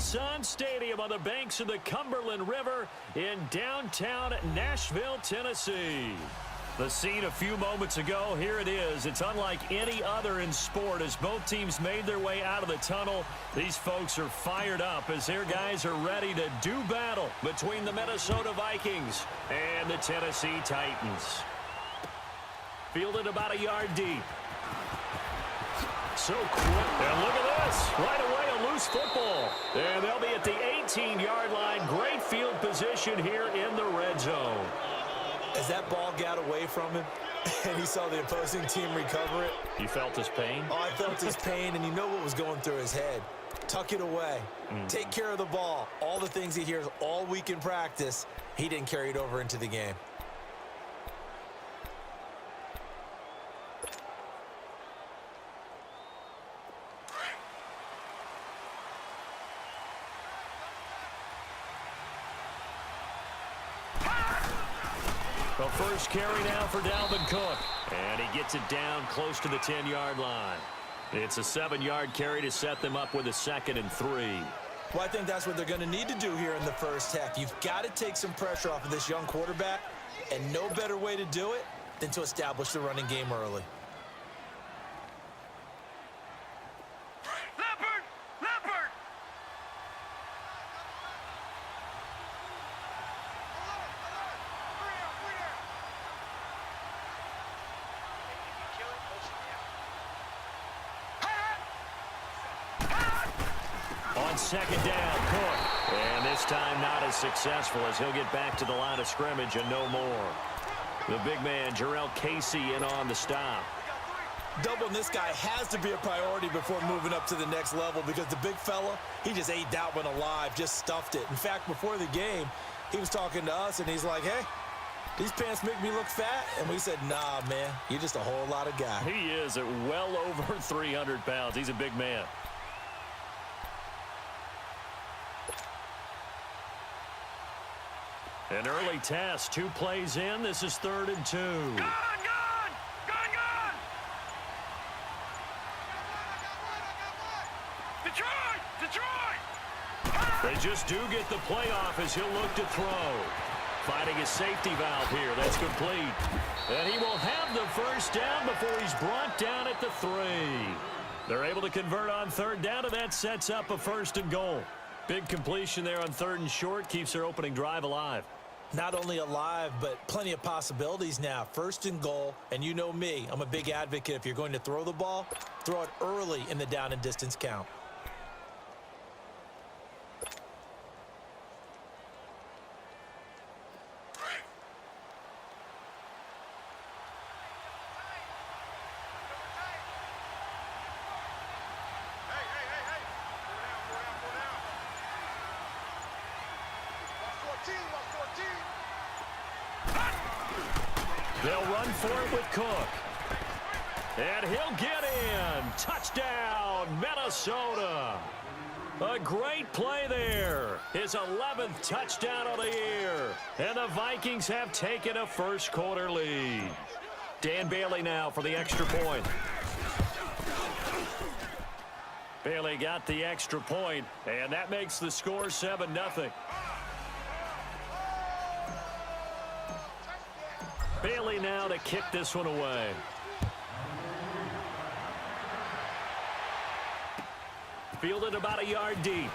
Sun Stadium on the banks of the Cumberland River in downtown Nashville, Tennessee. The scene a few moments ago, here it is. It's unlike any other in sport as both teams made their way out of the tunnel. These folks are fired up as their guys are ready to do battle between the Minnesota Vikings and the Tennessee Titans. Fielded about a yard deep. So quick. And look at this. Right away, a loose football. And they'll be at the 18-yard line. Great field position here in the red zone. As that ball got away from him and he saw the opposing team recover it. You felt his pain? Oh, I felt his pain, and you know what was going through his head. Tuck it away. Take care of the ball. All the things he hears all week in practice, he didn't carry it over into the game. The first carry now for Dalvin Cook. And he gets it down close to the 10-yard line. It's a 7-yard carry to set them up with a 2nd and 3. Well, I think that's what they're going to need to do here in the first half. You've got to take some pressure off of this young quarterback, and no better way to do it than to establish the running game early. On second down, Cook. And this time not as successful as he'll get back to the line of scrimmage and no more. The big man, Jarrell Casey, in on the stop. Doubling this guy has to be a priority before moving up to the next level because the big fella, he just ate that one alive, just stuffed it. In fact, before the game, he was talking to us, and he's like, hey, these pants make me look fat. And we said, nah, man, you're just a whole lot of guy. He is at well over 300 pounds. He's a big man. An early test, 2 plays in. This is 3rd and 2. Gone! Detroit! They just do get the playoff as he'll look to throw. Finding his safety valve here. That's complete. And he will have the first down before he's brought down at the 3. They're able to convert on 3rd down, and that sets up a 1st and goal. Big completion there on 3rd and short. Keeps their opening drive alive. Not only alive, but plenty of possibilities now. 1st and goal, and you know me. I'm a big advocate. If you're going to throw the ball, throw it early in the down and distance count. They'll run for it with Cook. And he'll get in. Touchdown, Minnesota. A great play there. His 11th touchdown of the year. And the Vikings have taken a first-quarter lead. Dan Bailey now for the extra point. Bailey got the extra point, and that makes the score 7-0. Bailey now to kick this one away. Fielded about a yard deep.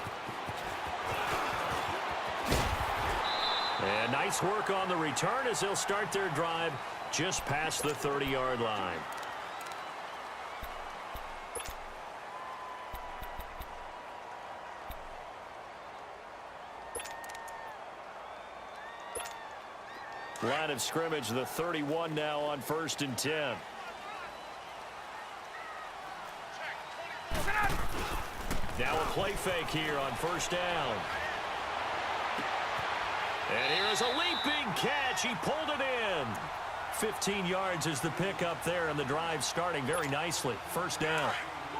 And nice work on the return as they'll start their drive just past the 30-yard line. Line of scrimmage, the 31 now on 1st and 10. Now a play fake here on 1st down. And here's a leaping catch. He pulled it in. 15 yards is the pickup there, and the drive starting very nicely. 1st down.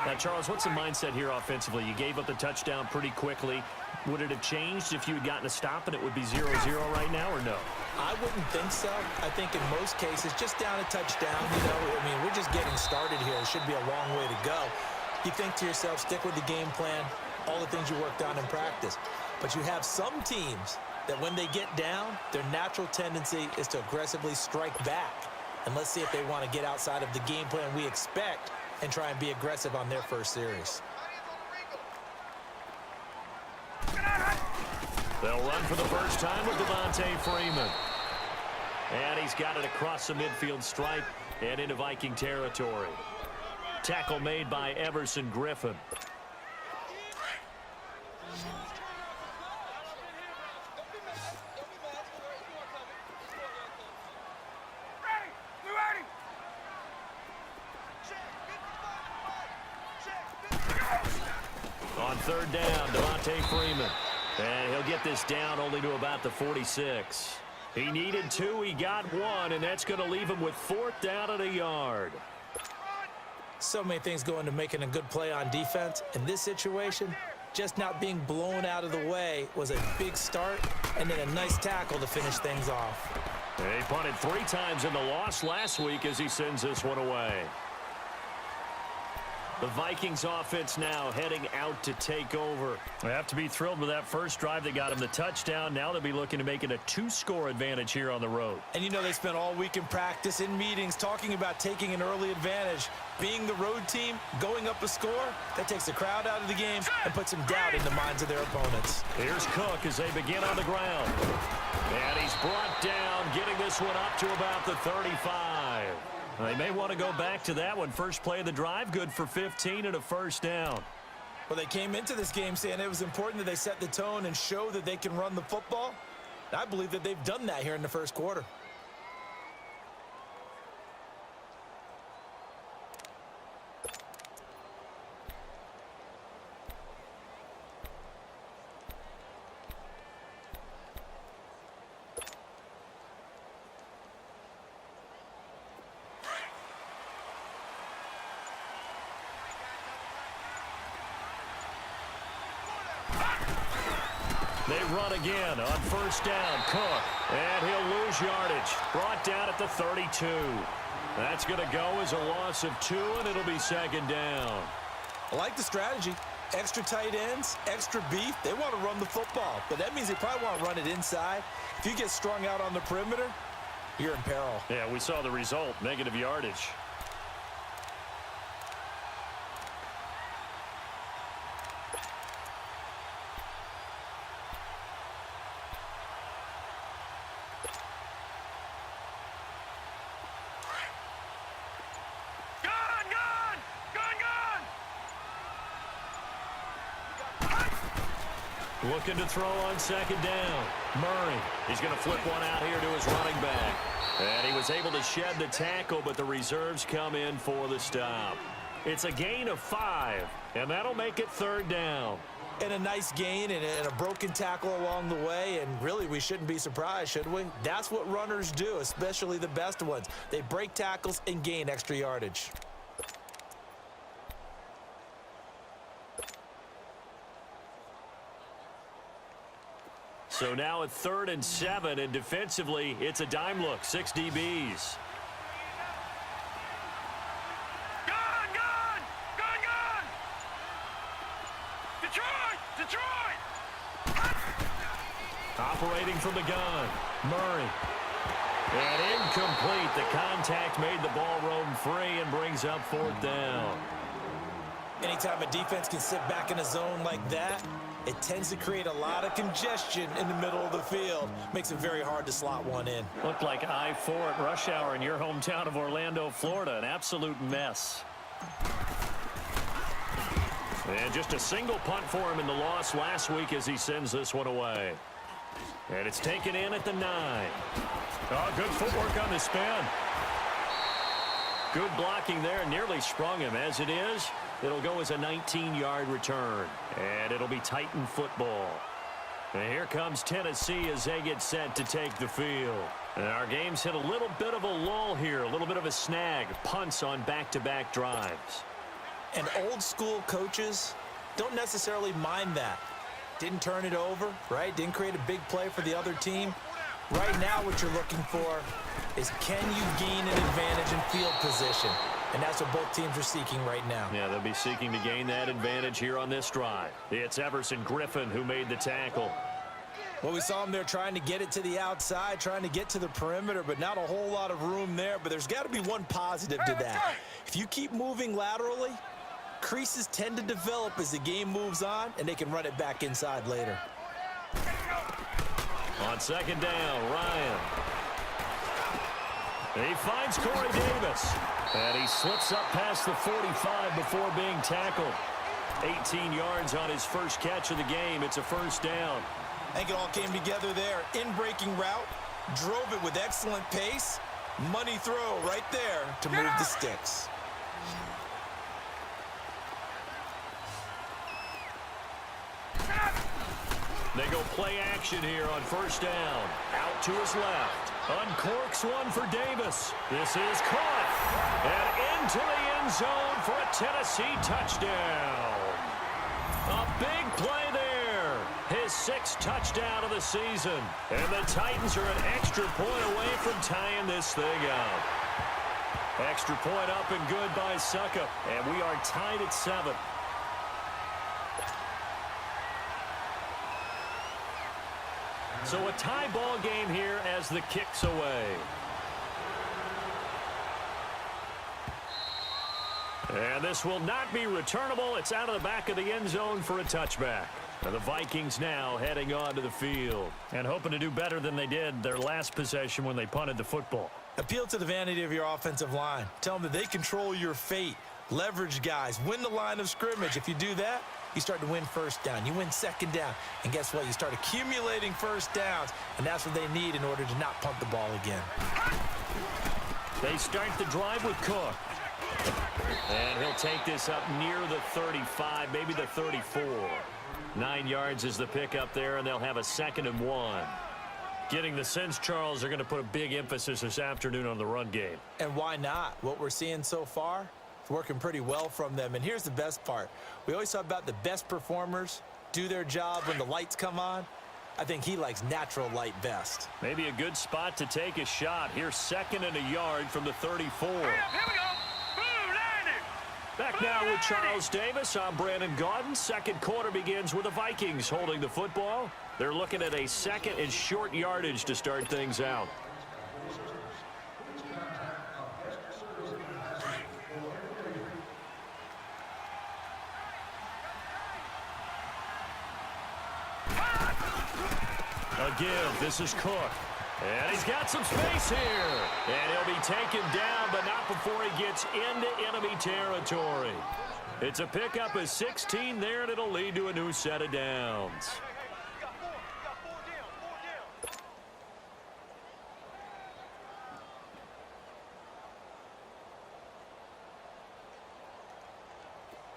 Now, Charles, what's the mindset here offensively? You gave up the touchdown pretty quickly. Would it have changed if you had gotten a stop and it would be 0-0 right now, or no? I wouldn't think so. I think in most cases, just down a touchdown, you know, I mean, we're just getting started here. It should be a long way to go. You think to yourself, stick with the game plan. all the things you worked on in practice. But you have some teams that when they get down, their natural tendency is to aggressively strike back. And let's see if they want to get outside of the game plan we expect and try and be aggressive on their first series. They'll run for the first time with Devontae Freeman. And he's got it across the midfield stripe and into Viking territory. Tackle made by Everson Griffin. On third down, Devontae Freeman. And he'll get this down only to about the 46. He needed 2, he got 1, and that's going to leave him with 4th down and a yard. So many things go into making a good play on defense. In this situation, just not being blown out of the way was a big start, and then a nice tackle to finish things off. He punted 3 times in the loss last week as he sends this one away. The Vikings offense now heading out to take over. They have to be thrilled with that first drive that got them the touchdown. Now they'll be looking to make it a 2-score advantage here on the road. And you know they spent all week in practice, in meetings, talking about taking an early advantage. Being the road team, going up a score, that takes the crowd out of the game and puts some doubt in the minds of their opponents. Here's Cook as they begin on the ground. And he's brought down, getting this one up to about the 35. They may want to go back to that one. First play of the drive, good for 15 and a first down. Well, they came into this game saying it was important that they set the tone and show that they can run the football. And I believe that they've done that here in the first quarter. They run again on first down. Cook, and he'll lose yardage. Brought down at the 32. That's going to go as a loss of 2, and it'll be second down. I like the strategy. Extra tight ends, extra beef. They want to run the football, but that means they probably want to run it inside. If you get strung out on the perimeter, you're in peril. Yeah, we saw the result, negative yardage. Looking to throw on second down. Murray, he's going to flip one out here to his running back. And he was able to shed the tackle, but the reserves come in for the stop. It's a gain of 5, and that'll make it third down. And a nice gain and a broken tackle along the way, and really we shouldn't be surprised, should we? That's what runners do, especially the best ones. They break tackles and gain extra yardage. So now at 3rd and 7, and defensively, it's a dime look, 6 DBs. Gun! Detroit! Operating from the gun, Murray. And incomplete. The contact made the ball roam free and brings up 4th down. Anytime a defense can sit back in a zone like that, it tends to create a lot of congestion in the middle of the field. Makes it very hard to slot one in. Looked like I-4 at rush hour in your hometown of Orlando, Florida. An absolute mess. And just a single punt for him in the loss last week as he sends this one away. And it's taken in at the 9. Oh, good footwork on the spin. Good blocking there, nearly sprung him. As it is, it'll go as a 19-yard return. And it'll be Titan football. And here comes Tennessee as they get set to take the field. And our game's hit a little bit of a lull here, a little bit of a snag. Punts on back-to-back drives. And old-school coaches don't necessarily mind that. Didn't turn it over, right? Didn't create a big play for the other team. Right now what you're looking for is, can you gain an advantage in field position? and that's what both teams are seeking right now. Yeah, they'll be seeking to gain that advantage here on this drive. It's Everson Griffin who made the tackle. Well, we saw him there trying to get it to the outside, trying to get to the perimeter, but not a whole lot of room there. But there's got to be one positive to that. If you keep moving laterally, creases tend to develop as the game moves on, and they can run it back inside later. On second down, Ryan. He finds Corey Davis. And he slips up past the 45 before being tackled. 18 yards on his first catch of the game. It's a first down. I think it all came together there. In-breaking route, drove it with excellent pace. Money throw right there to move the sticks. They go play action here on first down. Out to his left. Uncorks one for Davis. This is caught. And into the end zone for a Tennessee touchdown. A big play there. His sixth touchdown of the season. And the Titans are an extra point away from tying this thing up. Extra point up and good by Suckup. And we are tied at 7. So a tie ball game here as the kick's away. And this will not be returnable. It's out of the back of the end zone for a touchback. And the Vikings now heading onto the field and hoping to do better than they did their last possession when they punted the football. Appeal to the vanity of your offensive line. Tell them that they control your fate. Leverage guys. Win the line of scrimmage. If you do that, you start to win first down. You win second down. And guess what? You start accumulating first downs. And that's what they need in order to not punt the ball again. They start the drive with Cook. And he'll take this up near the 35, maybe the 34. 9 yards is the pickup there, and they'll have a 2nd and 1. Getting the sense, Charles, they're going to put a big emphasis this afternoon on the run game. And why not? What we're seeing so far, it's working pretty well from them. And here's the best part. We always talk about the best performers do their job when the lights come on. I think he likes natural light best. Maybe a good spot to take a shot. Here's 2nd and a yard from the 34. Here we go. Back now with Charles Davis. I'm Brandon Gaudin. Second quarter begins with the Vikings holding the football. They're looking at a 2nd and short yardage to start things out. A give. This is Cook. And he's got some space here. And he'll be taken down, but not before he gets into enemy territory. It's a pickup of 16 there, and it'll lead to a new set of downs.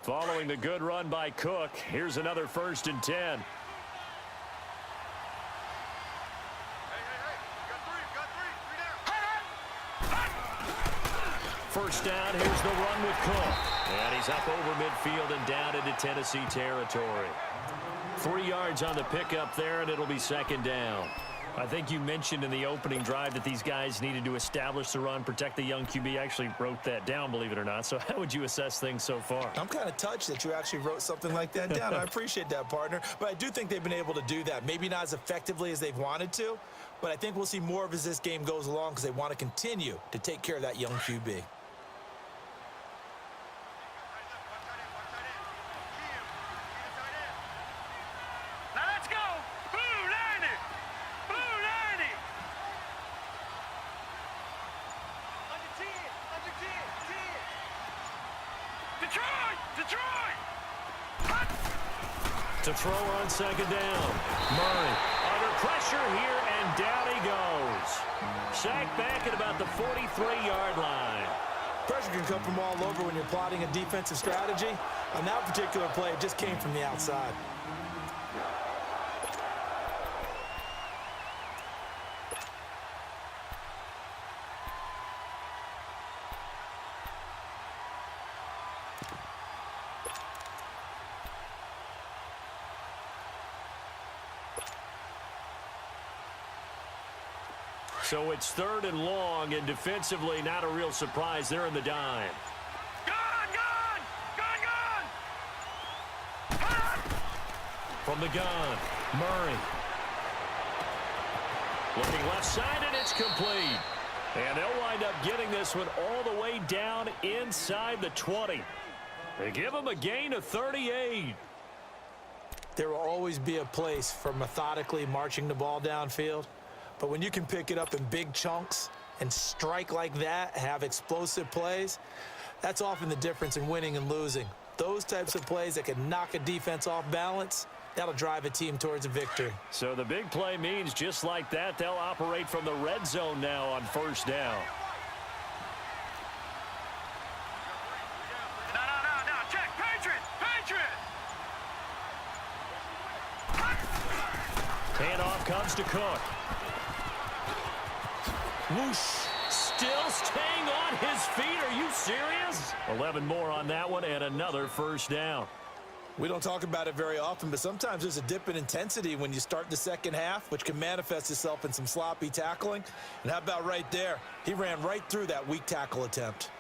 Following the good run by Cook, here's another 1st and 10. First down, here's the run with Cook. And he's up over midfield and down into Tennessee territory. 3 yards on the pickup there, and it'll be 2nd down. I think you mentioned in the opening drive that these guys needed to establish the run, protect the young QB. I actually wrote that down, believe it or not. So how would you assess things so far? I'm kind of touched that you actually wrote something like that down. I appreciate that, partner. But I do think they've been able to do that. Maybe not as effectively as they've wanted to, but I think we'll see more of as this game goes along because they want to continue to take care of that young QB. To throw on 2nd down. Murray under pressure here, and down he goes. Sacked back at about the 43-yard line. Pressure can come from all over when you're plotting a defensive strategy. On that particular play, it just came from the outside. So it's 3rd and long, and defensively not a real surprise. They're in the dime. From the gun, Murray. Looking left side, and it's complete. And they'll wind up getting this one all the way down inside the 20. They give them a gain of 38. There will always be a place for methodically marching the ball downfield. But when you can pick it up in big chunks and strike like that, have explosive plays, that's often the difference in winning and losing. Those types of plays that can knock a defense off balance, that'll drive a team towards a victory. So the big play means just like that, they'll operate from the red zone now on first down. No, check, Patriot! Handoff comes to Cook. Whoosh. Still staying on his feet. Are you serious? 11 more on that one and another first down. We don't talk about it very often, but sometimes there's a dip in intensity when you start the second half, which can manifest itself in some sloppy tackling. And how about right there? He ran right through that weak tackle attempt.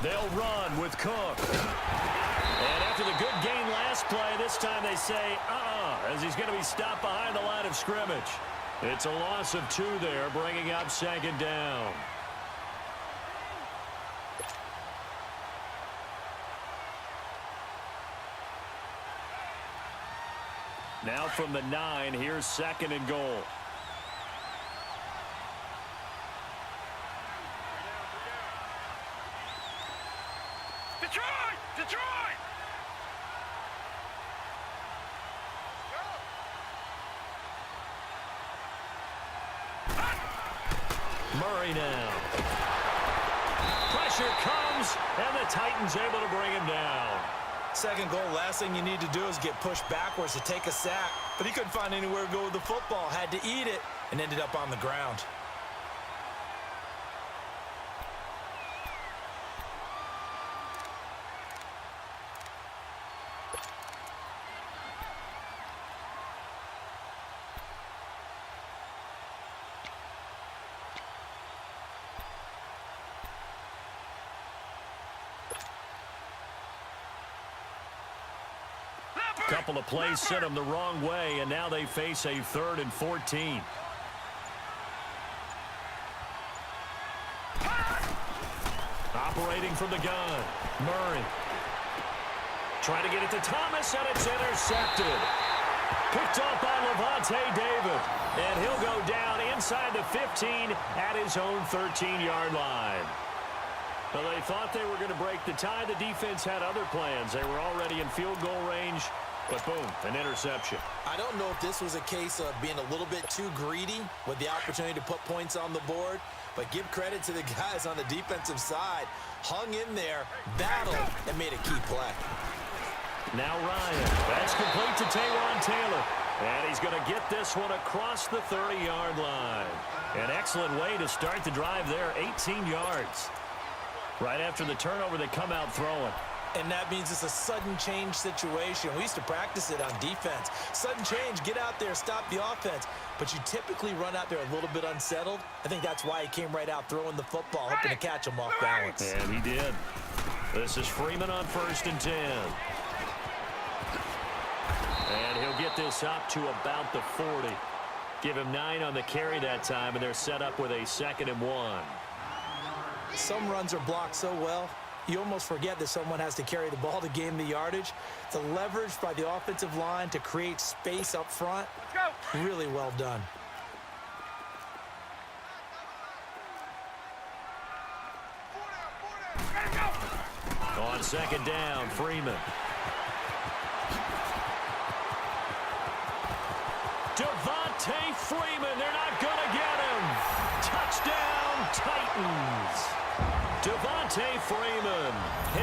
They'll run with Cook. And after the good gain last play, this time they say, as he's going to be stopped behind the line of scrimmage. It's a loss of 2 there, bringing up second down. Now from the 9, here's second and goal. Detroit! Murray now. Pressure comes, and the Titans able to bring him down. Second goal, last thing you need to do is get pushed backwards to take a sack. But he couldn't find anywhere to go with the football, had to eat it, and ended up on the ground. Couple of plays sent them the wrong way, and now they face a 3rd and 14. Operating from the gun, Murray. Trying to get it to Thomas, and it's intercepted. Picked off by Levante David, and he'll go down inside the 15 at his own 13-yard line. Well, they thought they were going to break the tie. The defense had other plans. They were already in field goal range, but boom, an interception. I don't know if this was a case of being a little bit too greedy with the opportunity to put points on the board, but give credit to the guys on the defensive side. Hung in there, battled, and made a key play. Now Ryan. That's complete to Taywan Taylor. And he's going to get this one across the 30-yard line. An excellent way to start the drive there, 18 yards. Right after the turnover, they come out throwing. And that means it's a sudden change situation. We used to practice it on defense. Sudden change, get out there, stop the offense. But you typically run out there a little bit unsettled. I think that's why he came right out throwing the football, hoping to catch him off balance. And he did. This is Freeman on 1st and 10. And he'll get this up to about the 40. Give him 9 on the carry that time, and they're set up with a 2nd and 1. Some runs are blocked so well, you almost forget that someone has to carry the ball to gain the yardage. The leverage by the offensive line to create space up front, really well done. On 2nd down, Freeman. Devontae Freeman, they're not going to get him. Touchdown, Titans. Devontae Freeman,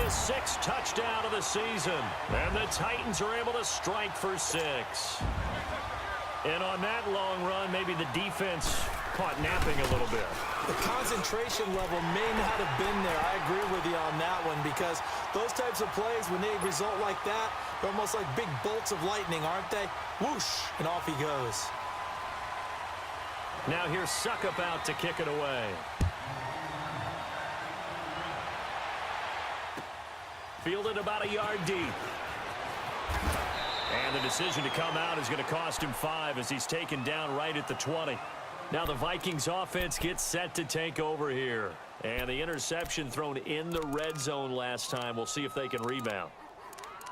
his 6th touchdown of the season. And the Titans are able to strike for 6. And on that long run, maybe the defense caught napping a little bit. The concentration level may not have been there. I agree with you on that one because those types of plays, when they result like that, they're almost like big bolts of lightning, aren't they? Whoosh, and off he goes. Now here's Suckup out to kick it away. Fielded about a yard deep. And the decision to come out is going to cost him 5 as he's taken down right at the 20. Now the Vikings offense gets set to take over here. And the interception thrown in the red zone last time. We'll see if they can rebound.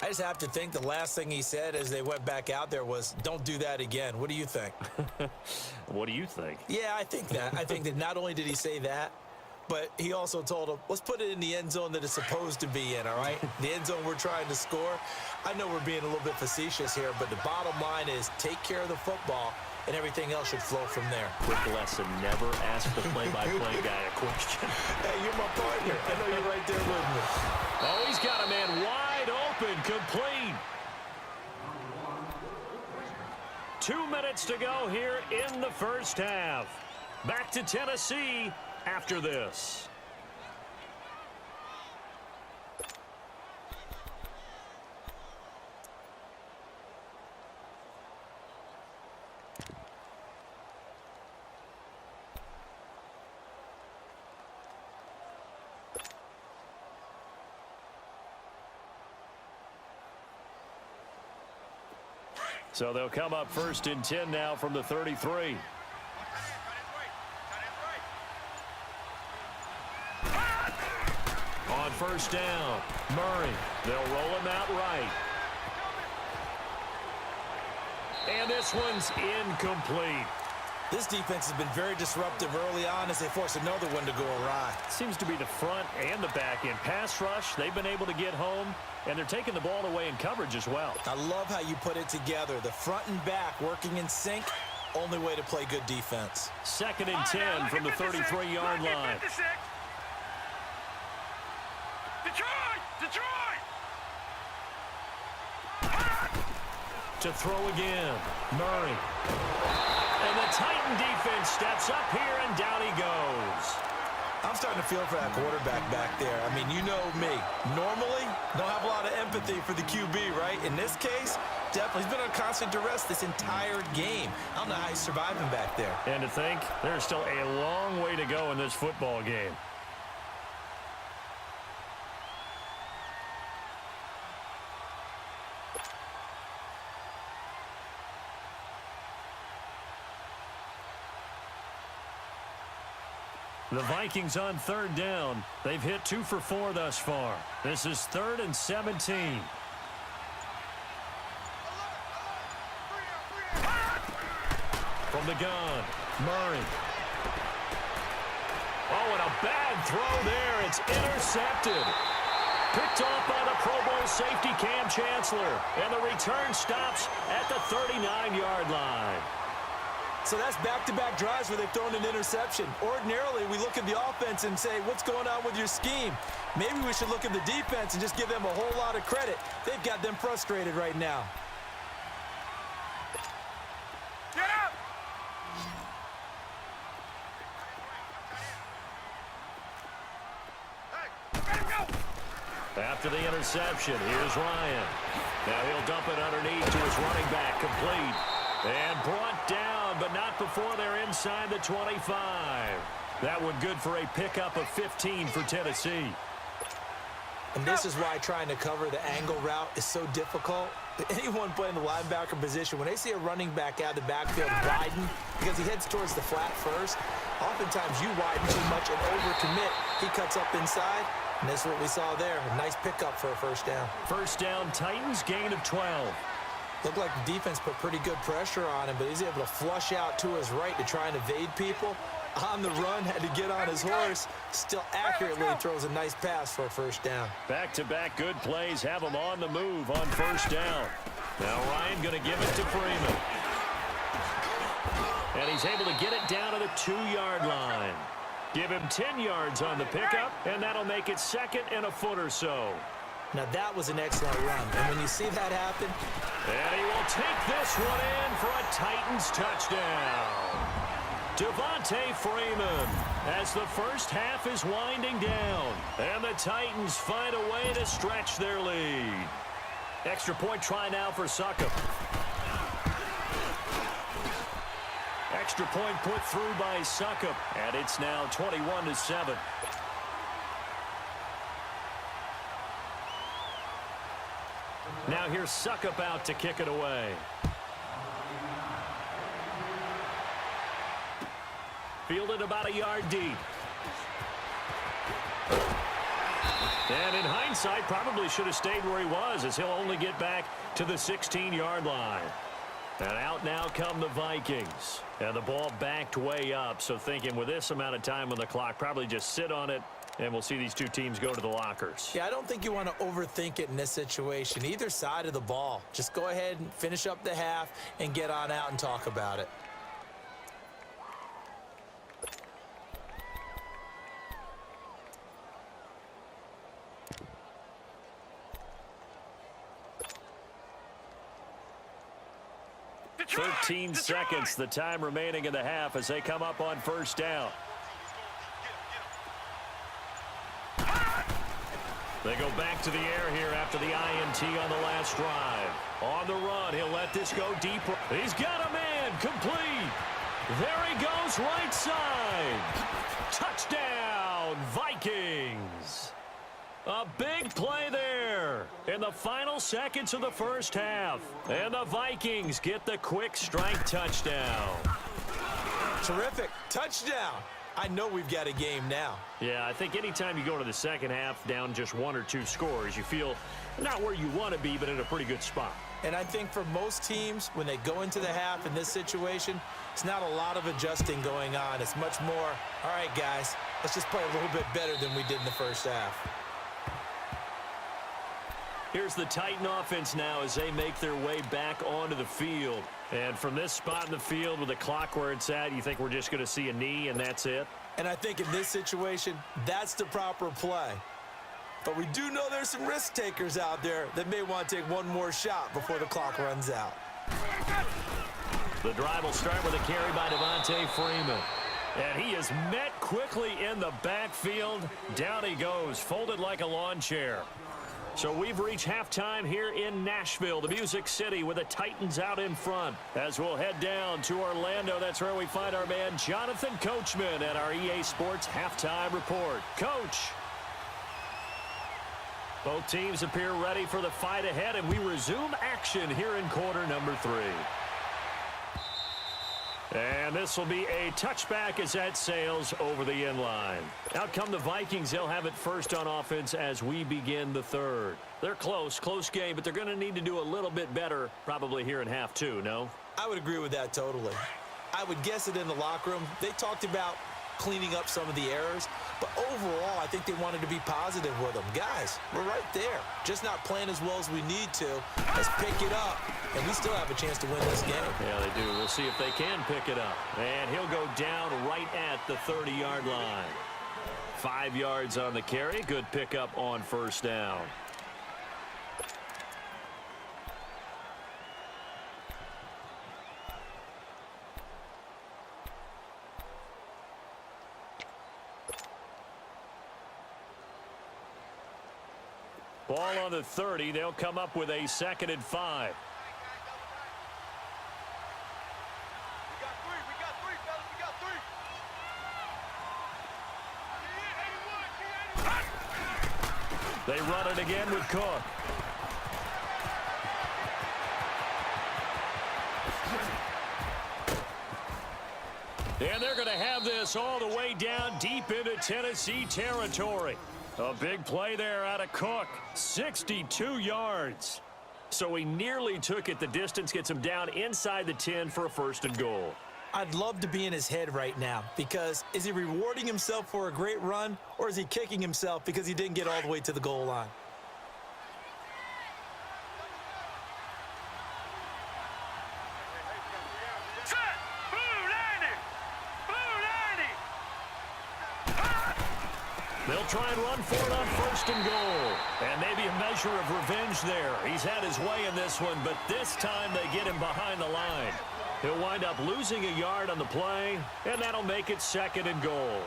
I just have to think the last thing he said as they went back out there was, don't do that again. What do you think? What do you think? Yeah, I think that. I think that not only did he say that, but he also told him, let's put it in the end zone that it's supposed to be in, all right? The end zone we're trying to score. I know we're being a little bit facetious here, but the bottom line is take care of the football, and everything else should flow from there. Quick lesson, never ask the play-by-play guy a question. Hey, you're my partner. I know you're right there with me. Oh, he's got a man wide open, complete. 2 minutes to go here in the first half. Back to Tennessee after this. So they'll come up 1st and 10 now from the 33. On 1st down, Murray. They'll roll him out right. And this one's incomplete. This defense has been very disruptive early on as they force another one to go awry. Seems to be the front and the back end. Pass rush, they've been able to get home, and they're taking the ball away in coverage as well. I love how you put it together. The front and back working in sync, only way to play good defense. 2nd and 10 from the 33-yard line. Detroit! To throw again, Murray. And the Titan defense steps up here, and down he goes. I'm starting to feel for that quarterback back there. I mean, you know me. Normally, don't have a lot of empathy for the QB, right? In this case, definitely. He's been on constant duress this entire game. I don't know how he's surviving back there. And to think, there's still a long way to go in this football game. The Vikings on 3rd down. They've hit 2 for 4 thus far. This is 3rd and 17. From the gun, Murray. Oh, and a bad throw there. It's intercepted. Picked off by the Pro Bowl safety Cam Chancellor. And the return stops at the 39-yard line. So that's back-to-back drives where they've thrown an interception. Ordinarily, we look at the offense and say, what's going on with your scheme? Maybe we should look at the defense and just give them a whole lot of credit. They've got them frustrated right now. Get up! After the interception, here's Ryan. Now he'll dump it underneath to his running back, complete. And brought down, but not before they're inside the 25. That one good for a pickup of 15 for Tennessee. And this is why trying to cover the angle route is so difficult. Anyone playing the linebacker position, when they see a running back out of the backfield widen, because he heads towards the flat first, oftentimes you widen too much and overcommit. He cuts up inside, and that's what we saw there. A nice pickup for a 1st down. 1st down, Titans, gain of 12. Looked like the defense put pretty good pressure on him, but he's able to flush out to his right to try and evade people. On the run, had to get on his horse. Still accurately throws a nice pass for a 1st down. Back-to-back good plays have him on the move on 1st down. Now Ryan going to give it to Freeman. And he's able to get it down to the 2-yard line. Give him 10 yards on the pickup, and that'll make it 2nd and a foot or so. Now that was an excellent run. And when you see that happen. And he will take this one in for a Titans touchdown. Devontae Freeman. as the first half is winding down. And the Titans find a way to stretch their lead. Extra point try now for Succop. Extra point put through by Succop, and it's now 21-7. Now here's Succop out to kick it away. Fielded about a yard deep. And in hindsight, probably should have stayed where he was, as he'll only get back to the 16-yard line. And out now come the Vikings. And the ball backed way up, so thinking with this amount of time on the clock, probably just sit on it, and we'll see these two teams go to the lockers. Yeah, I don't think you want to overthink it in this situation. Either side of the ball. Just go ahead and finish up the half and get on out and talk about it. Detroit! 13 seconds, the time remaining in the half as they come up on first down. They go back to the air here after the INT on the last drive. On the run, he'll let this go deep. He's got a man, complete. There he goes, right side. Touchdown, Vikings. A big play there in the final seconds of the first half. And the Vikings get the quick strike touchdown. Terrific. Touchdown. I know we've got a game now. Yeah, I think anytime you go to the second half down just 1 or 2 scores, you feel not where you want to be, but in a pretty good spot. And I think for most teams, when they go into the half in this situation, it's not a lot of adjusting going on. It's much more, all right, guys, let's just play a little bit better than we did in the first half. Here's the Titan offense now as they make their way back onto the field. And from this spot in the field with the clock where it's at, you think we're just going to see a knee and that's it? And I think in this situation, that's the proper play. But we do know there's some risk takers out there that may want to take one more shot before the clock runs out. The drive will start with a carry by Devontae Freeman. And he is met quickly in the backfield. Down he goes, folded like a lawn chair. So we've reached halftime here in Nashville, the Music City, with the Titans out in front. As we'll head down to Orlando, that's where we find our man Jonathan Coachman at our EA Sports Halftime Report. Coach. Both teams appear ready for the fight ahead, and we resume action here in quarter number 3. And this will be a touchback as that sails over the end line. Out come the Vikings. They'll have it first on offense as we begin the third. They're close game, but they're going to need to do a little bit better probably here in half 2, no? I would agree with that totally. I would guess it in the locker room. They talked about cleaning up some of the errors, but overall, I think they wanted to be positive with them. Guys, we're right there. Just not playing as well as we need to. Let's pick it up, and we still have a chance to win this game. Yeah, they do. We'll see if they can pick it up. And he'll go down right at the 30-yard line. 5 yards on the carry. Good pickup on first down. Ball on the 30. They'll come up with a 2nd and 5. We got three, fellas. We got 3. They run it again with Cook. And they're going to have this all the way down deep into Tennessee territory. A big play there out of Cook. 62 yards. So he nearly took it the distance, gets him down inside the 10 for a 1st and goal. I'd love to be in his head right now, because is he rewarding himself for a great run, or is he kicking himself because he didn't get all the way to the goal line? They'll try and run for it on 1st and goal. And maybe a measure of revenge there. He's had his way in this one, but this time they get him behind the line. He'll wind up losing a yard on the play, and that'll make it 2nd and goal.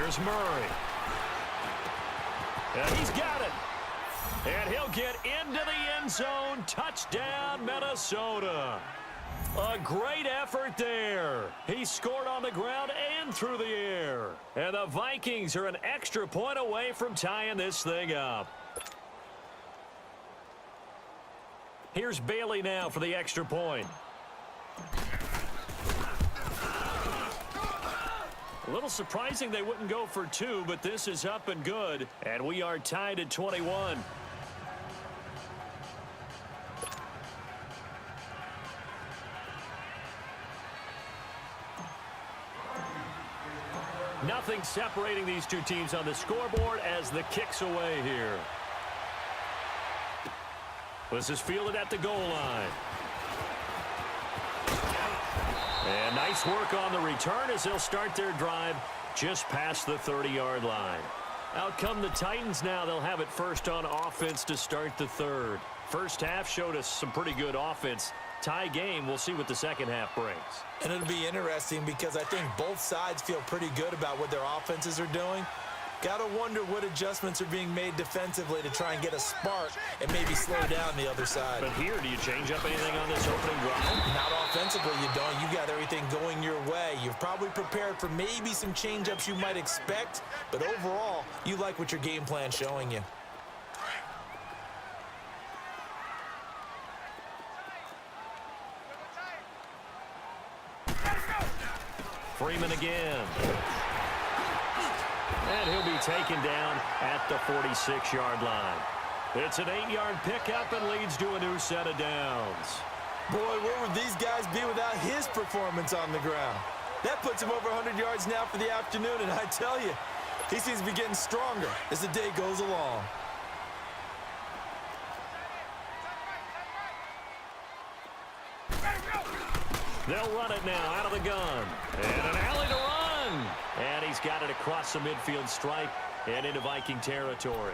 Here's Murray. And he's got it. And he'll get into the end zone. Touchdown, Minnesota. A great effort there. He scored on the ground and through the air. And the Vikings are an extra point away from tying this thing up. Here's Bailey now for the extra point. A little surprising they wouldn't go for two, but this is up and good. And we are tied at 21. Nothing separating these two teams on the scoreboard as the kick's away here. This is fielded at the goal line. And nice work on the return as they'll start their drive just past the 30-yard line. Out come the Titans now. They'll have it first on offense to start the third. First half showed us some pretty good offense. Tie game. We'll see what the second half brings. And it'll be interesting because I think both sides feel pretty good about what their offenses are doing. Got to wonder what adjustments are being made defensively to try and get a spark and maybe slow down the other side. But here, do you change up anything on this opening drive? Not offensively, you don't. You got everything going your way. You've probably prepared for maybe some change-ups you might expect, but overall, you like what your game plan's showing you. Freeman again. And he'll be taken down at the 46-yard line. It's an 8-yard pickup and leads to a new set of downs. Boy, where would these guys be without his performance on the ground? That puts him over 100 yards now for the afternoon, and I tell you, he seems to be getting stronger as the day goes along. They'll run it now out of the gun. And an alley to run. And he's got it across the midfield stripe and into Viking territory.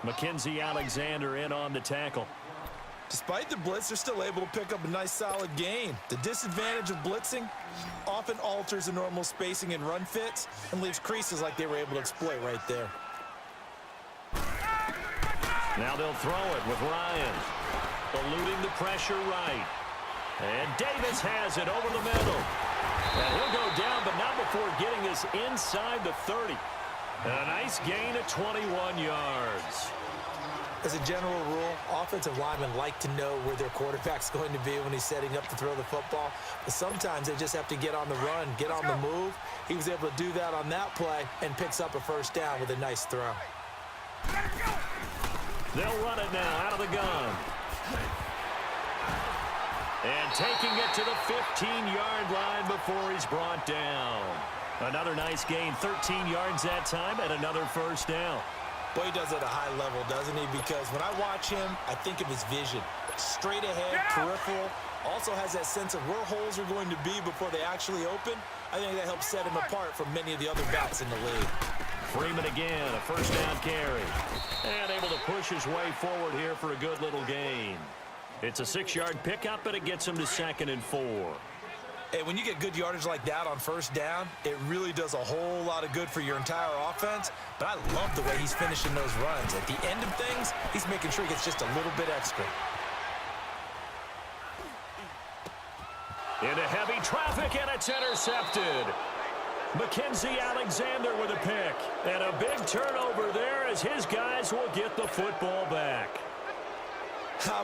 Mackenzie Alexander in on the tackle. Despite the blitz, they're still able to pick up a nice solid gain. The disadvantage of blitzing often alters the normal spacing and run fits and leaves creases like they were able to exploit right there. Now they'll throw it with Ryan. Eluding the pressure right. And Davis has it over the middle. And he'll go down, but not before getting this inside the 30. And a nice gain of 21 yards. As a general rule, offensive linemen like to know where their quarterback's going to be when he's setting up to throw the football. But sometimes they just have to get on the run, get on the move. He was able to do that on that play and picks up a first down with a nice throw. They'll run it now out of the gun. And taking it to the 15-yard line before he's brought down. Another nice gain, 13 yards that time, and another first down. Boy, he does it at a high level, doesn't he? Because when I watch him, I think of his vision. Straight ahead, peripheral. Also has that sense of where holes are going to be before they actually open. I think that helps set him apart from many of the other backs in the league. Freeman again, a first down carry. And able to push his way forward here for a good little gain. It's a 6-yard pickup, and it gets him to 2nd and 4. Hey, when you get good yardage like that on first down, it really does a whole lot of good for your entire offense. But I love the way he's finishing those runs. At the end of things, he's making sure he gets just a little bit extra. Into heavy traffic, and it's intercepted. Mackenzie Alexander with a pick. And a big turnover there as his guys will get the football back.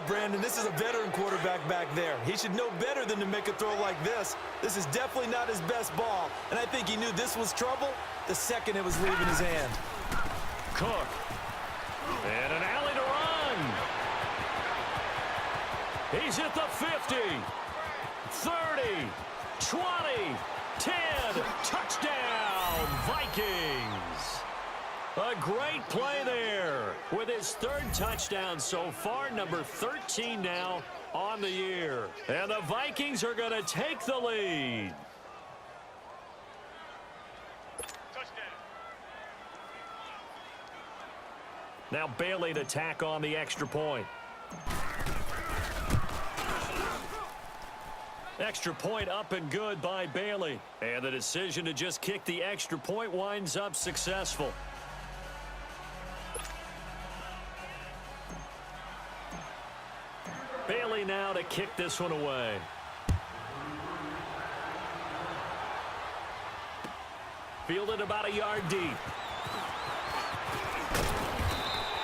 Brandon, this is a veteran quarterback back there. He should know better than to make a throw like this. This is definitely not his best ball, and I think he knew this was trouble the second it was leaving his hand. Cook. And an alley to run. He's at the 50, 30, 20, 10. Touchdown, Vikings. A great play there with his 3rd touchdown so far, number 13 now on the year. And the Vikings are going to take the lead. Now Bailey to tack on the extra point. Extra point up and good by Bailey. And the decision to just kick the extra point winds up successful. Bailey now to kick this one away. Fielded about a yard deep.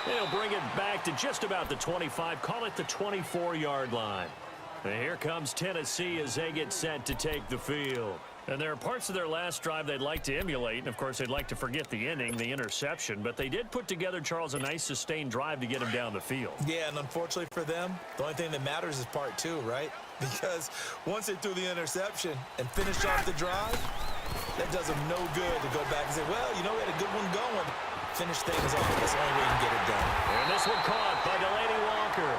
He'll bring it back to just about the 25, call it the 24-yard line. And here comes Tennessee as they get set to take the field. And there are parts of their last drive they'd like to emulate, and of course they'd like to forget the inning, the interception, but they did put together, Charles, a nice sustained drive to get him down the field. Yeah, and unfortunately for them, the only thing that matters is part two, right? Because once they threw the interception and finished off the drive, that does them no good to go back and say, well, you know, we had a good one going. Finish things off. That's the only way you can get it done. And this one caught by Delaney Walker.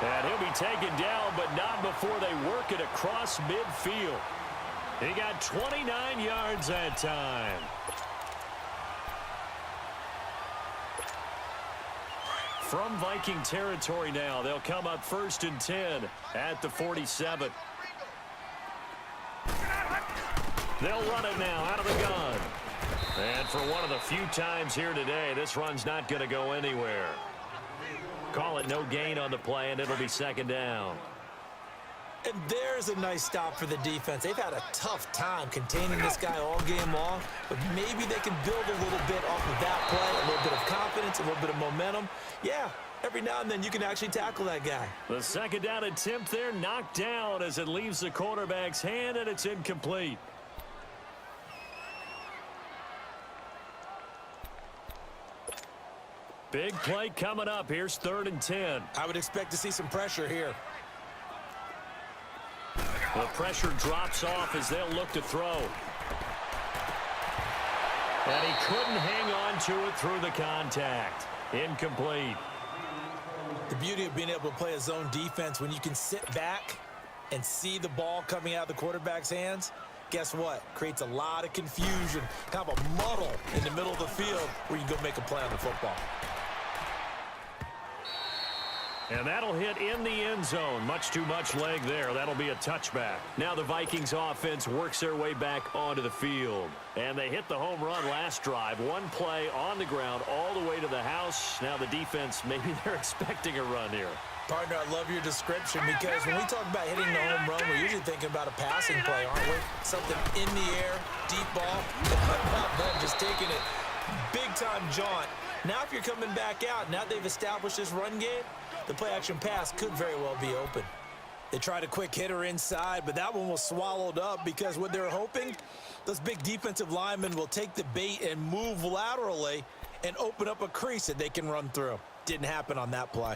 And he'll be taken down, but not before they work it across midfield. He got 29 yards that time. From Viking territory now, they'll come up 1st and 10 at the 47. They'll run it now out of the gun. And for one of the few times here today, this run's not going to go anywhere. Call it no gain on the play, and it'll be 2nd down. And there's a nice stop for the defense. They've had a tough time containing this guy all game long, but maybe they can build a little bit off of that play, a little bit of confidence, a little bit of momentum. Yeah, every now and then you can actually tackle that guy. The 2nd down attempt there knocked down as it leaves the quarterback's hand, and it's incomplete. Big play coming up. Here's 3rd and 10. I would expect to see some pressure here. The pressure drops off as they'll look to throw. And he couldn't hang on to it through the contact. Incomplete. The beauty of being able to play a zone defense, when you can sit back and see the ball coming out of the quarterback's hands, guess what? Creates a lot of confusion, kind of a muddle in the middle of the field where you go make a play on the football. And that'll hit in the end zone. Much too much leg there. That'll be a touchback. Now the Vikings offense works their way back onto the field. And they hit the home run last drive. One play on the ground all the way to the house. Now the defense, maybe they're expecting a run here. Partner, I love your description, because when we talk about hitting the home run, we're usually thinking about a passing play, aren't we? Something in the air, deep ball. How about them just taking it big-time jaunt? Now if you're coming back out, now they've established this run game, the play-action pass could very well be open. They tried a quick hitter inside, but that one was swallowed up because what they're hoping, those big defensive linemen will take the bait and move laterally and open up a crease that they can run through. Didn't happen on that play.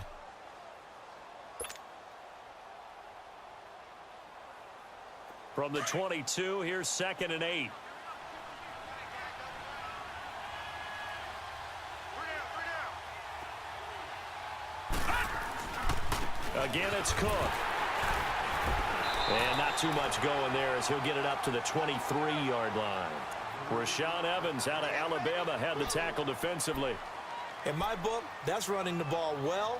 From the 22, here's 2nd and 8. Again, it's Cook. And not too much going there as he'll get it up to the 23-yard line. Rashaan Evans out of Alabama had the tackle defensively. In my book, that's running the ball well,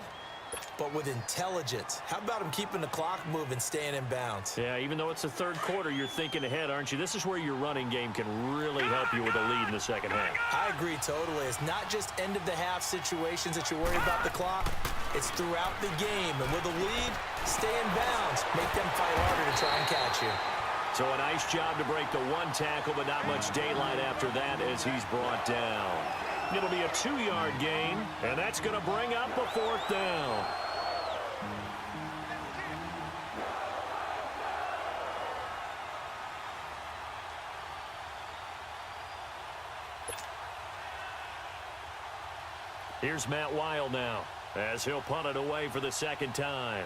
but with intelligence. How about him keeping the clock moving, staying in bounds? Yeah, even though it's the 3rd quarter, you're thinking ahead, aren't you? This is where your running game can really help you with a lead in the 2nd half. I agree totally. It's not just end-of-the-half situations that you worry about the clock. It's throughout the game. And with a lead, stay in bounds. Make them fight harder to try and catch you. So a nice job to break the one tackle, but not much daylight after that as he's brought down. It'll be a 2-yard gain, and that's going to bring up a 4th down. Here's Matt Weil now as he'll punt it away for the 2nd time.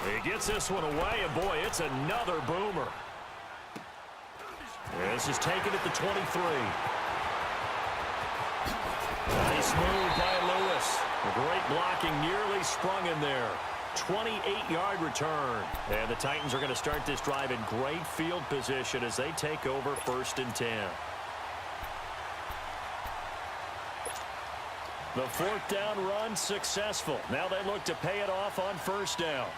He gets this one away, and boy, it's another boomer. This is taken at the 23. Nice move by Lewis. Great blocking, nearly sprung in there. 28-yard return. And the Titans are going to start this drive in great field position as they take over 1st and 10. The fourth down run successful. Now they look to pay it off on first down.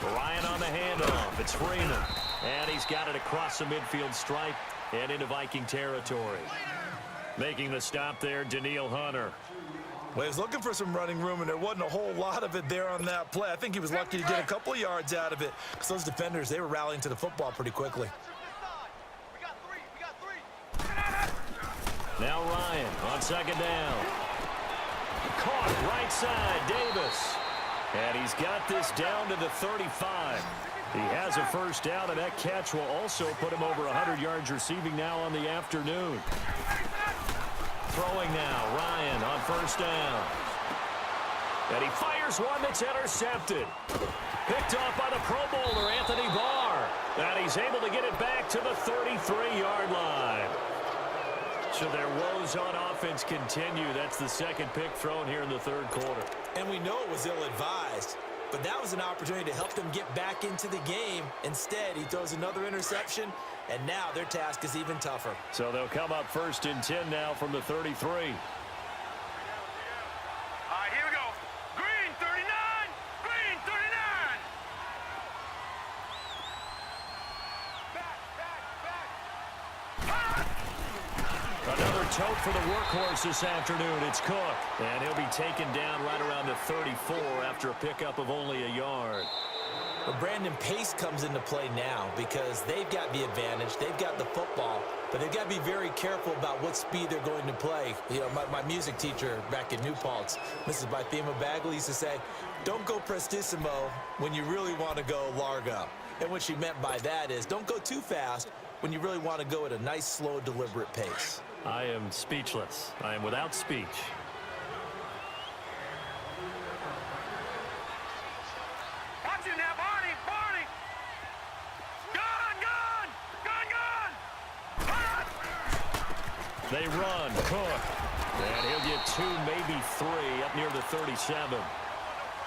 Ryan on the handoff. It's Freeman. And he's got it across the midfield stripe and into Viking territory. Making the stop there, Daniil Hunter. Well, he was looking for some running room, and there wasn't a whole lot of it there on that play. I think he was lucky to get a couple yards out of it because those defenders, they were rallying to the football pretty quickly. Now Ryan on second down. Caught right side, Davis. And he's got this down to the 35. He has a first down, and that catch will also put him over 100 yards receiving now on the afternoon. Throwing now, Ryan on first down. And he fires one that's intercepted. Picked off by the Pro Bowler, Anthony Barr. And he's able to get it back to the 33-yard line. So their woes on offense continue. That's the second pick thrown here in the third quarter. And we know it was ill-advised, but that was an opportunity to help them get back into the game. Instead, he throws another interception, and now their task is even tougher. So they'll come up first and 10 now from the 33. All right, here we go. Green 39. Green 39. Another tote for the workhorse this afternoon. It's Cook. And he'll be taken down right around the 34 after a pickup of only a yard. But Brandon, pace comes into play now because they've got the advantage. They've got the football, but they've got to be very careful about what speed they're going to play. You know, my music teacher back in New Paltz, Mrs. Bythema Bagley, used to say, don't go prestissimo when you really want to go largo. And what she meant by that is don't go too fast when you really want to go at a nice, slow, deliberate pace. I am speechless. I am without speech. Watch him now, Barney. Barney. Gun. They run. Cook. And he'll get 2, maybe 3 up near the 37.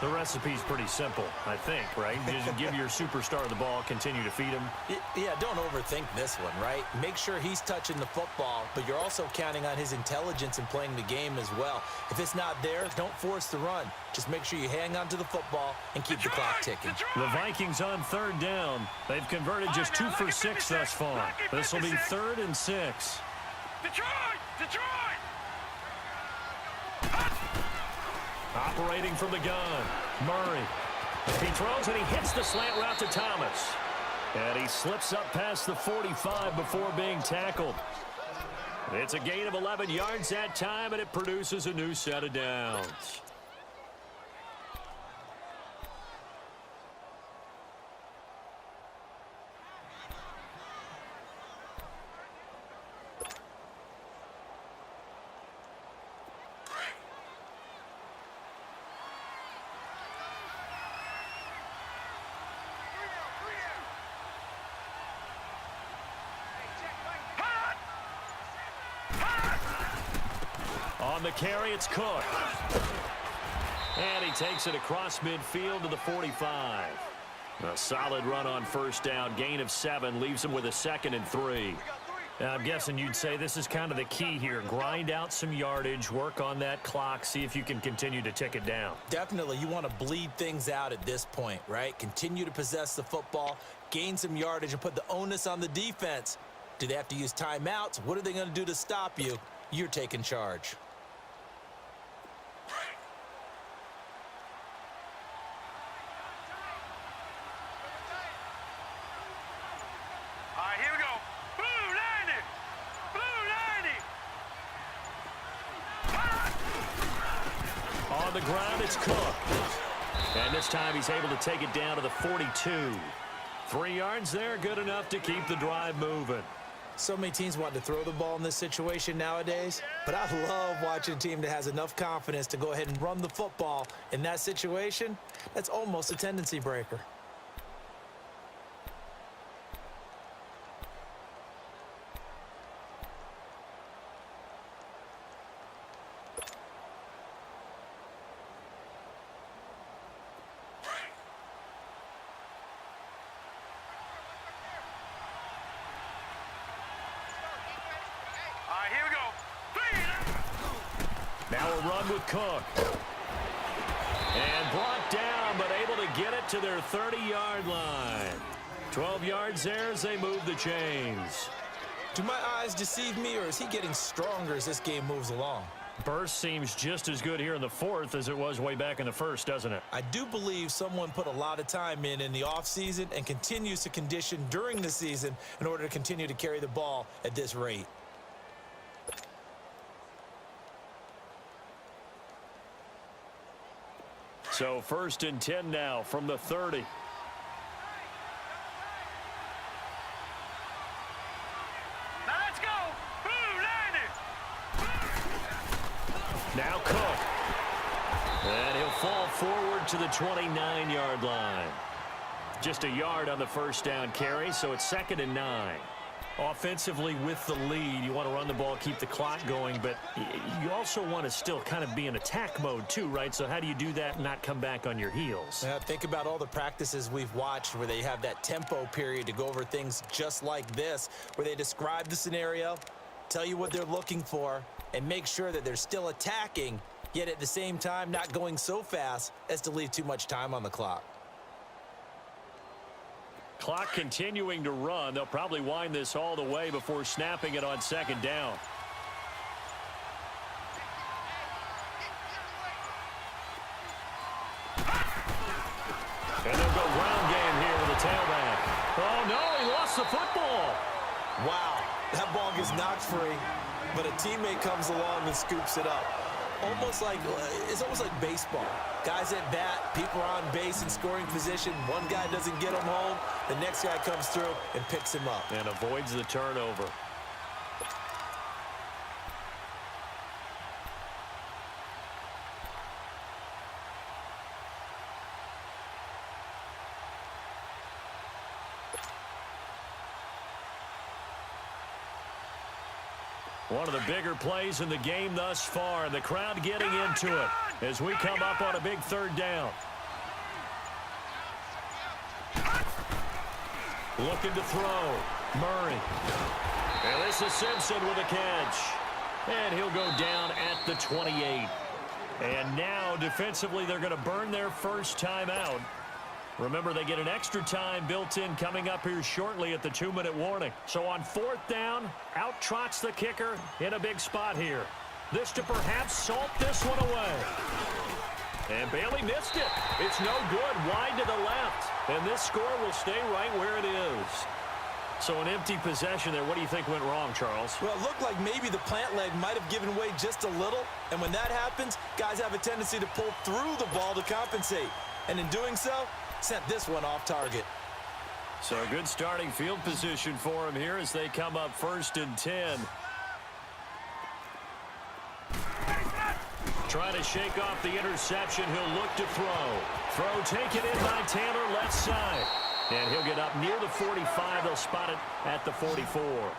The recipe's pretty simple, I think, right? Just give your superstar the ball, continue to feed him. Yeah, don't overthink this one, right? Make sure he's touching the football, but you're also counting on his intelligence in playing the game as well. If it's not there, don't force the run. Just make sure you hang on to the football and keep the clock ticking. The Vikings on third down. They've converted just 2 for 6 thus far. This will be 3rd and 6. Detroit! Detroit! Operating from the gun, Murray. He throws and he hits the slant route to Thomas. And he slips up past the 45 before being tackled. It's a gain of 11 yards that time, and it produces a new set of downs. On the carry, it's Cook. And he takes it across midfield to the 45. A solid run on first down. Gain of 7 leaves him with a 2nd and 3. I'm guessing you'd say this is kind of the key here. Grind out some yardage, work on that clock, see if you can continue to tick it down. Definitely, you want to bleed things out at this point, right? Continue to possess the football, gain some yardage, and put the onus on the defense. Do they have to use timeouts? What are they going to do to stop you? You're taking charge. All right, here we go. Blue 90. Blue 90. On the ground, it's Cook. And this time he's able to take it down to the 42. 3 yards there, good enough to keep the drive moving. So many teams want to throw the ball in this situation nowadays, but I love watching a team that has enough confidence to go ahead and run the football. In that situation, that's almost a tendency breaker. All right, here we go. 3 and out. Now a run with Cook. And brought down, but able to get it to their 30-yard line. 12 yards there as they move the chains. Do my eyes deceive me, or is he getting stronger as this game moves along? Burst seems just as good here in the fourth as it was way back in the first, doesn't it? I do believe someone put a lot of time in the offseason and continues to condition during the season in order to continue to carry the ball at this rate. So 1st and 10 now from the 30. Now let's go. Ooh, landed. Now Cook. And he'll fall forward to the 29-yard line. Just a yard on the first down carry, so it's 2nd and 9. Offensively with the lead, you want to run the ball, keep the clock going, but you also want to still kind of be in attack mode too, right? So how do you do that and not come back on your heels? Yeah, think about all the practices we've watched where they have that tempo period to go over things just like this, where they describe the scenario, tell you what they're looking for, and make sure that they're still attacking, yet at the same time not going so fast as to leave too much time on the clock. Clock continuing to run. They'll probably wind this all the way before snapping it on 2nd down. And they'll go ground game here with the tailback. Oh, no, he lost the football. Wow, that ball gets knocked free, but a teammate comes along and scoops it up. It's almost like baseball. Guys at bat, people are on base in scoring position. One guy doesn't get him home. The next guy comes through and picks him up. And avoids the turnover. One of the bigger plays in the game thus far. The crowd getting into it as we come up on a big 3rd down. Looking to throw. Murray. And this is Simpson with a catch. And he'll go down at the 28. And now defensively they're going to burn their first time out. Remember, they get an extra time built in coming up here shortly at the 2-minute warning. So on 4th down, out trots the kicker in a big spot here. This to perhaps salt this one away. And Bailey missed it. It's no good, wide to the left. And this score will stay right where it is. So an empty possession there. What do you think went wrong, Charles? Well, it looked like maybe the plant leg might have given way just a little. And when that happens, guys have a tendency to pull through the ball to compensate. And in doing so, sent this one off target. So a good starting field position for him here as they come up 1st and 10. Trying to shake off the interception. He'll look to throw. Throw taken in by Taylor, left side. And he'll get up near the 45. They'll spot it at the 44.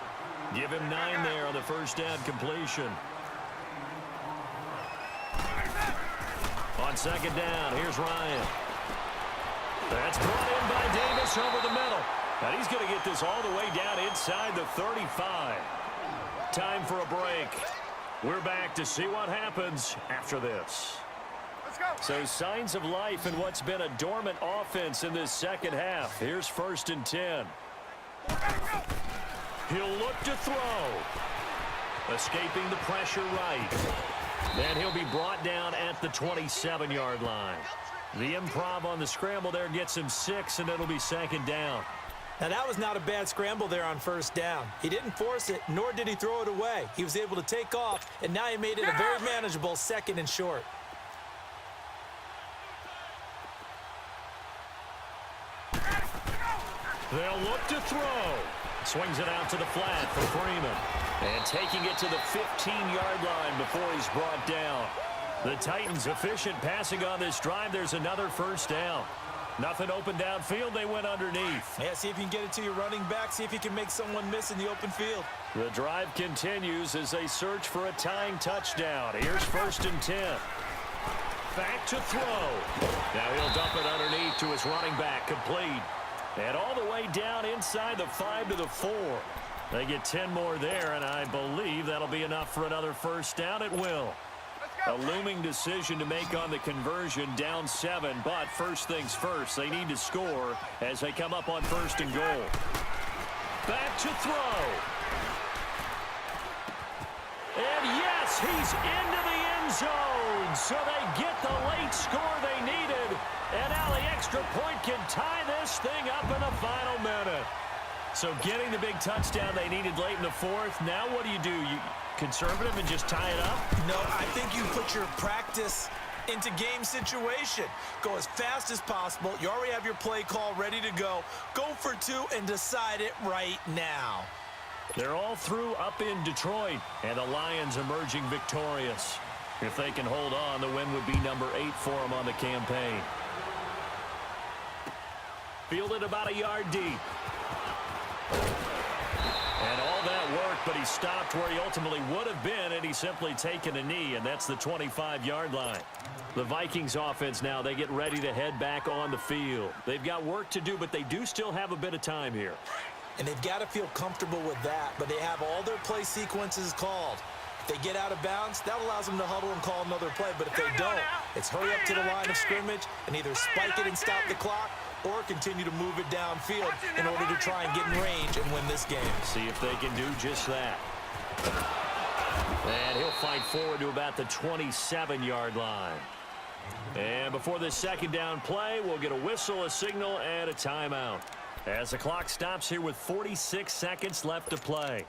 Give him 9 there on the first down completion. On 2nd down, here's Ryan. That's brought in by Davis over the middle. And he's going to get this all the way down inside the 35. Time for a break. We're back to see what happens after this. Let's go. So signs of life in what's been a dormant offense in this second half. Here's 1st and 10. He'll look to throw. Escaping the pressure right. And he'll be brought down at the 27-yard line. The improv on the scramble there gets him 6, and it'll be 2nd down. Now, that was not a bad scramble there on 1st down. He didn't force it, nor did he throw it away. He was able to take off, and now he made it a very manageable 2nd and short. They'll look to throw. Swings it out to the flat for Freeman. And taking it to the 15-yard line before he's brought down. The Titans efficient passing on this drive. There's another 1st down. Nothing open downfield. They went underneath. Yeah, see if you can get it to your running back. See if you can make someone miss in the open field. The drive continues as they search for a tying touchdown. Here's 1st and 10. Back to throw. Now he'll dump it underneath to his running back. Complete. And all the way down inside the 5 to the 4. They get 10 more there, and I believe that'll be enough for another first down. It will. A looming decision to make on the conversion, down 7, but first things first, they need to score as they come up on first and goal. Back to throw. And yes, he's into the end zone, so they get the late score they needed, and now the extra point can tie this thing up in the final minute. So getting the big touchdown they needed late in the fourth, now what do? You conservative and just tie it up? No, I think you put your practice into game situation. Go as fast as possible. You already have your play call ready to go. Go for 2 and decide it right now. They're all through up in Detroit, and the Lions emerging victorious. If they can hold on, the win would be number 8 for them on the campaign. Fielded about a yard deep. And all that work, but he stopped where he ultimately would have been, and he's simply taken a knee, and that's the 25-yard line. The Vikings offense now, they get ready to head back on the field. They've got work to do, but they do still have a bit of time here. And they've got to feel comfortable with that, but they have all their play sequences called. If they get out of bounds, that allows them to huddle and call another play, but if they don't, it's hurry up to the line of scrimmage and either spike it and stop the clock or continue to move it downfield in order to try and get in range and win this game. See if they can do just that. And he'll fight forward to about the 27-yard line. And before this second down play, we'll get a whistle, a signal, and a timeout, as the clock stops here with 46 seconds left to play.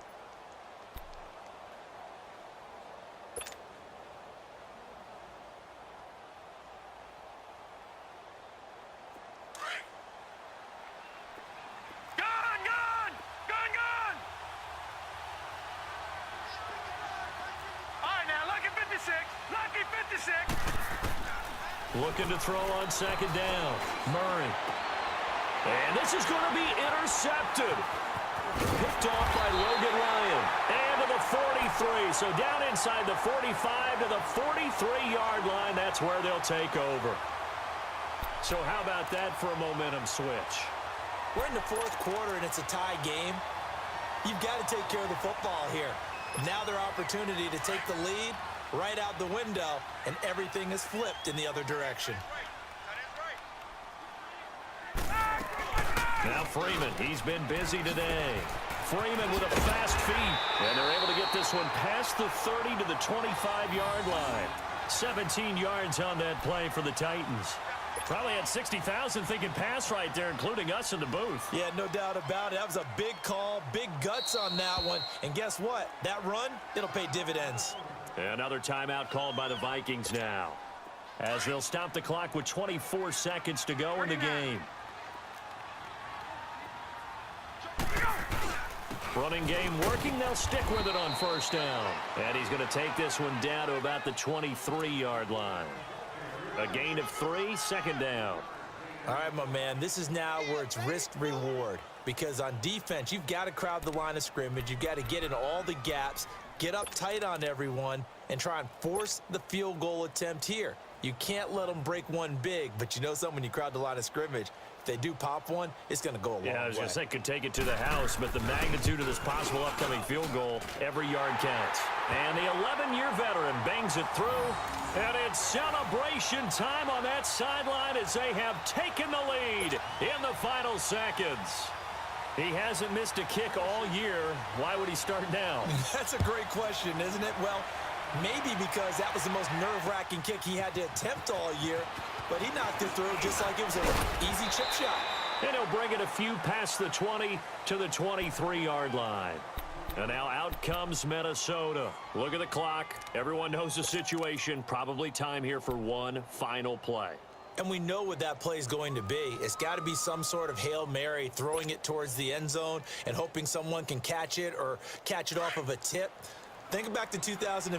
Looking to throw on second down. Murray. And this is going to be intercepted. Picked off by Logan Ryan. And to the 43. So down inside the 45 to the 43-yard line. That's where they'll take over. So how about that for a momentum switch? We're in the fourth quarter, and it's a tie game. You've got to take care of the football here. Now their opportunity to take the lead right out the window, and everything is flipped in the other direction. Now Freeman, he's been busy today. Freeman with a fast feet, and they're able to get this one past the 30 to the 25-yard line. 17 yards on that play for the Titans. Probably had 60,000 thinking pass right there, including us in the booth. Yeah, no doubt about it. That was a big call, big guts on that one. And guess what? That run, it'll pay dividends. Another timeout called by the Vikings now, as they'll stop the clock with 24 seconds to go in the game. Running game working. They'll stick with it on first down. And he's going to take this one down to about the 23-yard line. A gain of 3, second down. All right, my man, this is now where it's risk-reward. Because on defense, you've got to crowd the line of scrimmage. You've got to get in all the gaps, get up tight on everyone, and try and force the field goal attempt here. You can't let them break one big, but you know something, when you crowd the line of scrimmage, if they do pop one, it's going to go a long way. Yeah, I was going to say, could take it to the house, but the magnitude of this possible upcoming field goal, every yard counts. And the 11-year veteran bangs it through, and it's celebration time on that sideline as they have taken the lead in the final seconds. He hasn't missed a kick all year. Why would he start now? That's a great question, isn't it? Well, maybe because that was the most nerve-wracking kick he had to attempt all year, but he knocked it through just like it was an easy chip shot. And he'll bring it a few past the 20 to the 23-yard line. And now out comes Minnesota. Look at the clock. Everyone knows the situation. Probably time here for one final play. And we know what that play is going to be. It's got to be some sort of Hail Mary, throwing it towards the end zone and hoping someone can catch it or catch it off of a tip. Think back to 2015.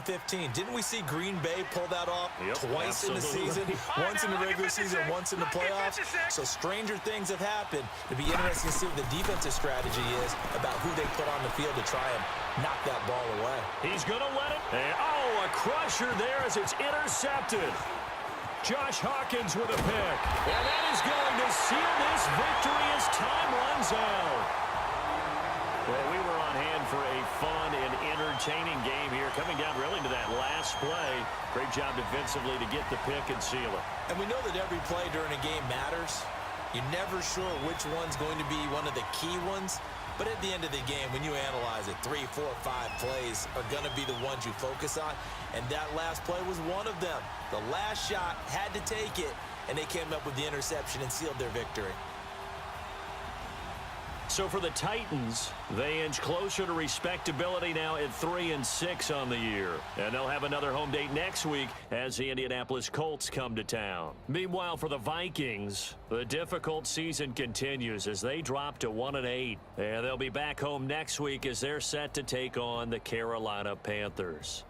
Didn't we see Green Bay pull that off twice in the season? Once in the regular season, once in the playoffs. So stranger things have happened. It'd be interesting to see what the defensive strategy is about who they put on the field to try and knock that ball away. He's going to let it. And, oh, a crusher there as it's intercepted. Josh Hawkins with a pick. And that is going to seal this victory as time runs out. Well, we were on And for a fun and entertaining game here, coming down really to that last play. Great job defensively to get the pick and seal it. And we know that every play during a game matters. You're never sure which one's going to be one of the key ones. But at the end of the game, when you analyze it, 3, 4, 5 plays are going to be the ones you focus on. And that last play was one of them. The last shot had to take it, and they came up with the interception and sealed their victory. So for the Titans, they inch closer to respectability now at 3-6 on the year. And they'll have another home date next week as the Indianapolis Colts come to town. Meanwhile, for the Vikings, the difficult season continues as they drop to 1-8. And they'll be back home next week as they're set to take on the Carolina Panthers.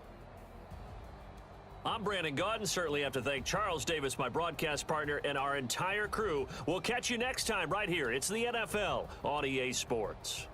I'm Brandon Gaudin. Certainly have to thank Charles Davis, my broadcast partner, and our entire crew. We'll catch you next time right here. It's the NFL on EA Sports.